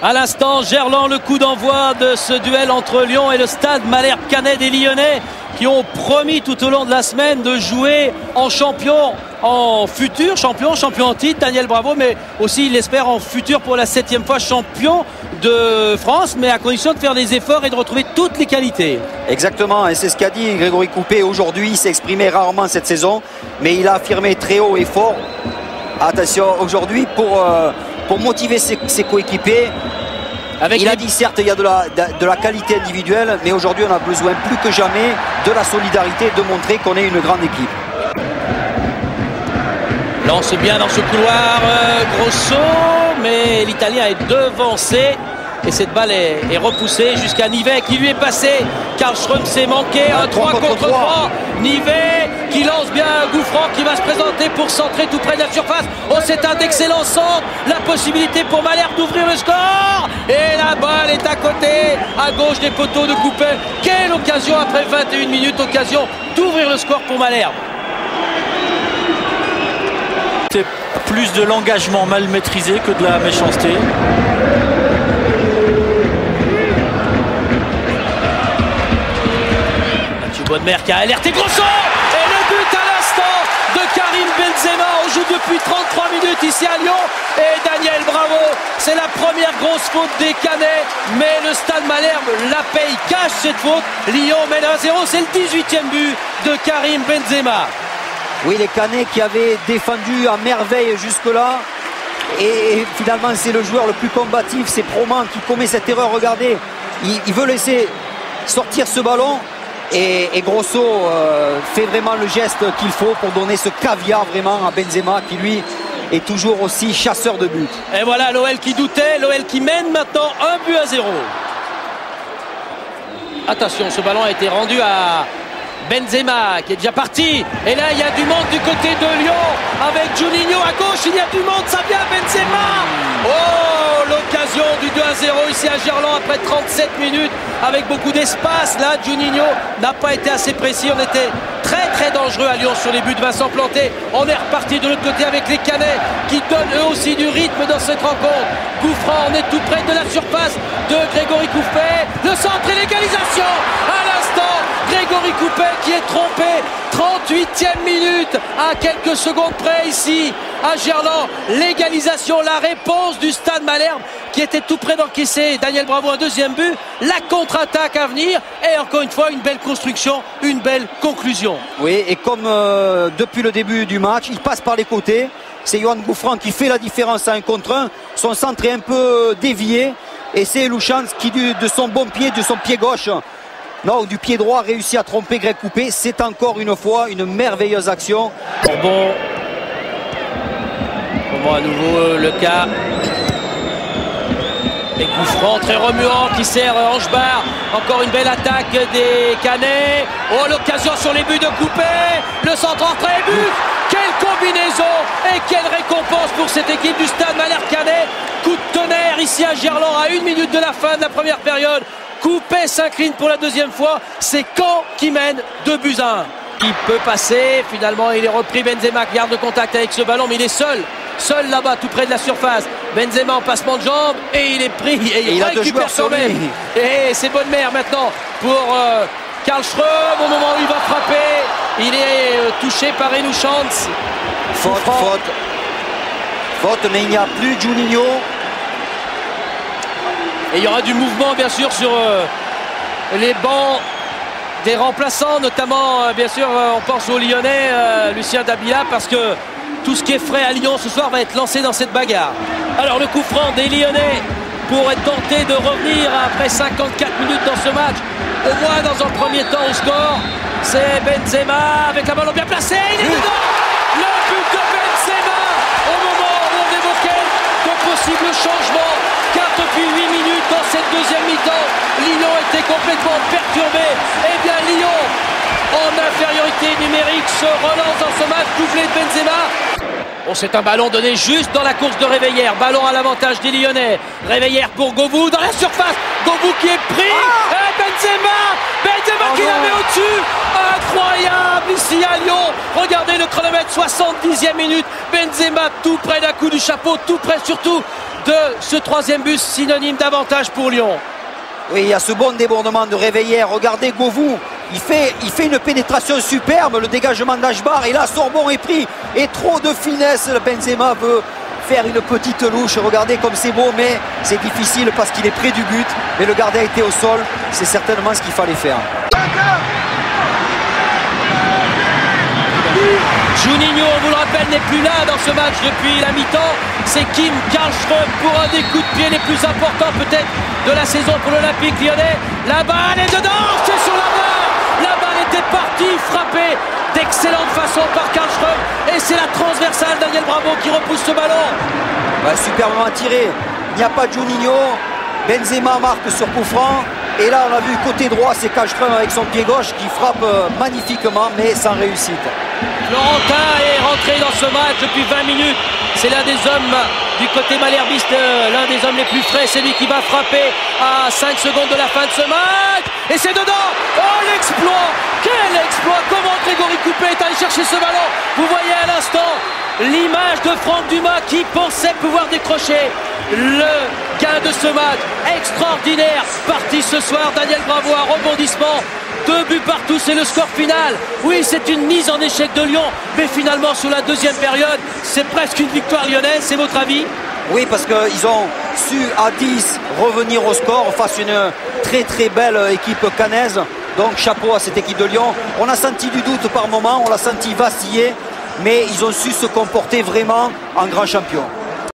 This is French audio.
À l'instant, Gerland, le coup d'envoi de ce duel entre Lyon et le Stade Malherbe-Canet des Lyonnais qui ont promis tout au long de la semaine de jouer en champion, en futur champion en titre, Daniel Bravo, mais aussi il espère en futur pour la 7e fois champion de France, mais à condition de faire des efforts et de retrouver toutes les qualités. Exactement, et c'est ce qu'a dit Grégory Coupet aujourd'hui. Il s'est exprimé rarement cette saison, mais il a affirmé très haut et fort, attention, aujourd'hui pour motiver ses coéquipiers. Il a dit certes il y a de la qualité individuelle, mais aujourd'hui on a besoin plus que jamais de la solidarité, de montrer qu'on est une grande équipe. Lance bien dans ce couloir, Grosso, mais l'Italien est devancé. Et cette balle est repoussée jusqu'à Nivet qui lui est passé. Karlström s'est manqué, un 3 contre 3. Nivet qui lance bien un Gouffran qui va se présenter pour centrer tout près de la surface. Oh, c'est un excellent centre. La possibilité pour Malherbe d'ouvrir le score. Et la balle est à côté, à gauche des poteaux de Coupet. Quelle occasion après 21 minutes, occasion d'ouvrir le score pour Malherbe. C'est plus de l'engagement mal maîtrisé que de la méchanceté. Bonnemer qui a alerté Grosso et le but à l'instant de Karim Benzema. On joue depuis 33 minutes ici à Lyon et Daniel Bravo, c'est la première grosse faute des Canets, mais le Stade Malherbe la paye cash cette faute. Lyon mène 1-0, c'est le 18e but de Karim Benzema. Oui, les Canets qui avaient défendu à merveille jusque-là, et finalement c'est le joueur le plus combatif, c'est Proman qui commet cette erreur. Regardez, il veut laisser sortir ce ballon. Et Grosso fait vraiment le geste qu'il faut pour donner ce caviar vraiment à Benzema qui lui est toujours aussi chasseur de buts. Et voilà l'OL qui doutait, l'OL qui mène maintenant 1-0. Attention, ce ballon a été rendu à Benzema qui est déjà parti. Et là il y a du monde du côté de Lyon avec Juninho à gauche, il y a du monde, ça vient Benzema. Oh, l'occasion du 2-0 ici à Gerland après 37 minutes avec beaucoup d'espace. Là Juninho n'a pas été assez précis, on était très dangereux à Lyon sur les buts de Vincent Planté. On est reparti de l'autre côté avec les Canets qui donnent eux aussi du rythme dans cette rencontre. Gouffran, on est tout près de la surface de Grégory Coupet. Le centre et l'égalisation à l'instant. Grégory Coupet qui est trompé. 38e minute à quelques secondes près ici à Gerland. L'égalisation, la réponse du Stade Malherbe qui était tout près d'encaisser. Daniel Bravo un deuxième but. La contre-attaque à venir et encore une fois une belle construction, une belle conclusion. Oui, et comme depuis le début du match, il passe par les côtés. C'est Yohan Gouffran qui fait la différence à 1 contre 1. Son centre est un peu dévié et c'est Louchans qui de son bon pied, de son pied gauche, non, du pied droit, réussit à tromper Greg Coupet. C'est encore une fois une merveilleuse action. Bon, à nouveau le cas. Et Gouffran très remuant qui sert Angebar. Encore une belle attaque des Canets. Oh, l'occasion sur les buts de Coupet. Le centre entrée et but. Quelle combinaison et quelle récompense pour cette équipe du Stade Malherbe-Canet. Coup de tonnerre ici à Gerland à 1 minute de la fin de la première période. Coupet s'incline pour la deuxième fois. C'est Caen qui mène 2-1. Il peut passer. Finalement, il est repris. Benzema qui garde le contact avec ce ballon, mais il est seul là-bas, tout près de la surface. Benzema en passement de jambes et il est pris et il récupère quand même. Et c'est Bonnemer maintenant pour Karlström au moment où il va frapper. Il est touché par Enouchans. Faute, mais il n'y a plus Juninho. Et il y aura du mouvement bien sûr sur les bancs des remplaçants, notamment bien sûr on pense au Lyonnais Lucien Dabila, parce que tout ce qui est frais à Lyon ce soir va être lancé dans cette bagarre. Alors le coup franc des Lyonnais pour être tenté de revenir après 54 minutes dans ce match, au moins dans un premier temps au score. C'est Benzema avec la balle bien placée, il est dedans. Le but de Benzema au moment où on évoquait de possibles changements, car depuis 8 minutes dans cette deuxième mi-temps, Lyon était complètement perturbé. Eh bien Lyon en infériorité numérique se relance dans ce match, doublé de Benzema. Oh, c'est un ballon donné juste dans la course de Réveillère. Ballon à l'avantage des Lyonnais. Réveillère pour Govou dans la surface. Govou qui est pris. Et Benzema qui la met au-dessus. Incroyable ici à Lyon. Regardez le chronomètre, 70e minute. Benzema tout près d'un coup du chapeau, tout près surtout de ce troisième but, synonyme d'avantage pour Lyon. Oui, il y a ce bon débordement de Réveillère. Regardez Govou. Il fait une pénétration superbe, le dégagement d'Ashbar, et là Sorbon est pris, et trop de finesse. Le Benzema veut faire une petite louche. Regardez comme c'est beau, mais c'est difficile parce qu'il est près du but, mais le gardien était au sol. C'est certainement ce qu'il fallait faire. Juninho, on vous le rappelle, n'est plus là dans ce match depuis la mi-temps. C'est Kim Karlström pour un des coups de pied les plus importants peut-être de la saison pour l'Olympique Lyonnais. La balle est dedans, c'est sur la barre. La balle était partie, frappée d'excellente façon par Karlström. Et c'est la transversale Daniel Bravo qui repousse ce ballon. Ouais, superbement tiré. Il n'y a pas de Juninho. Benzema marque sur coup franc. Et là, on a vu côté droit, c'est Karlström avec son pied gauche qui frappe magnifiquement, mais sans réussite. Florentin est rentré dans ce match depuis 20 minutes. C'est l'un des hommes du côté malherbiste, l'un des hommes les plus frais. C'est lui qui va frapper à 5 secondes de la fin de ce match. Et c'est dedans. Oh, l'exploit. Quel exploit. Comment Grégory Coupé est allé chercher ce ballon. Vous voyez à l'instant l'image de Franck Dumas qui pensait pouvoir décrocher le gain de ce match. Extraordinaire partie ce soir. Daniel Bravo, un rebondissement. 2 buts partout, c'est le score final. Oui, c'est une mise en échec de Lyon, mais finalement sur la deuxième période, c'est presque une victoire lyonnaise. C'est votre avis? Oui, parce qu'ils ont su à 10 revenir au score face à une très très belle équipe caennaise. Donc chapeau à cette équipe de Lyon. On a senti du doute par moment, on l'a senti vaciller, mais ils ont su se comporter vraiment en grand champion.